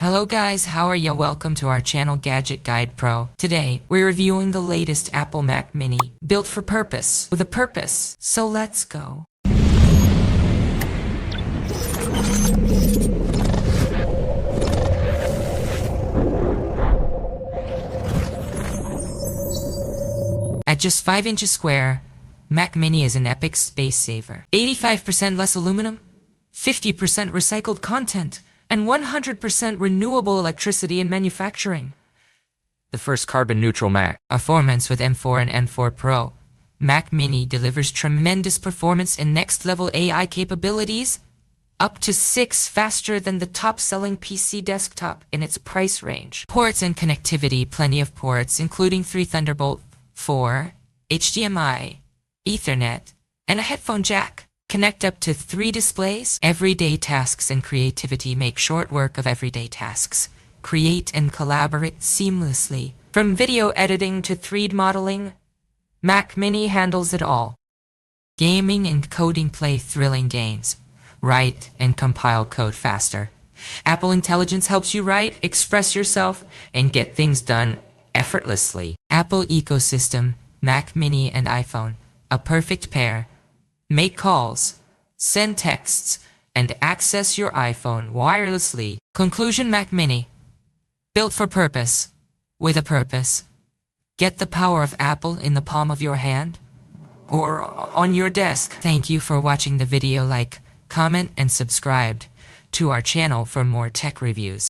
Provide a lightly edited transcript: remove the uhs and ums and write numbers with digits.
Hello guys, how are ya? Welcome to our channel Gadget Guide Pro. Today, we're reviewing the latest Apple Mac Mini, built for purpose, with a purpose. So let's go. At just 5 inches square, Mac Mini is an epic space saver. 85% less aluminum, 50% recycled content, and 100% renewable electricity in manufacturing. The first carbon-neutral Mac. Performance with M4 and M4 Pro. Mac Mini delivers tremendous performance and next-level AI capabilities, up to 6 faster than the top-selling PC desktop in its price range. Ports and connectivity. Plenty of ports, including 3 Thunderbolt 4, HDMI, Ethernet, and a headphone jack. Connect up to 3 displays. Everyday tasks and creativity. Make short work of everyday tasks. Create and collaborate seamlessly. From video editing to 3D modeling, Mac Mini handles it all. Gaming and coding. Play thrilling games. Write and compile code faster. Apple Intelligence helps you write, express yourself, and get things done effortlessly. Apple ecosystem, Mac Mini and iPhone, a perfect pair. Make calls, send texts, and access your iPhone wirelessly. Conclusion: Mac Mini, built for purpose, with a purpose. Get the power of Apple in the palm of your hand, or on your desk. Thank you for watching the video. Like, comment, and subscribe to our channel for more tech reviews.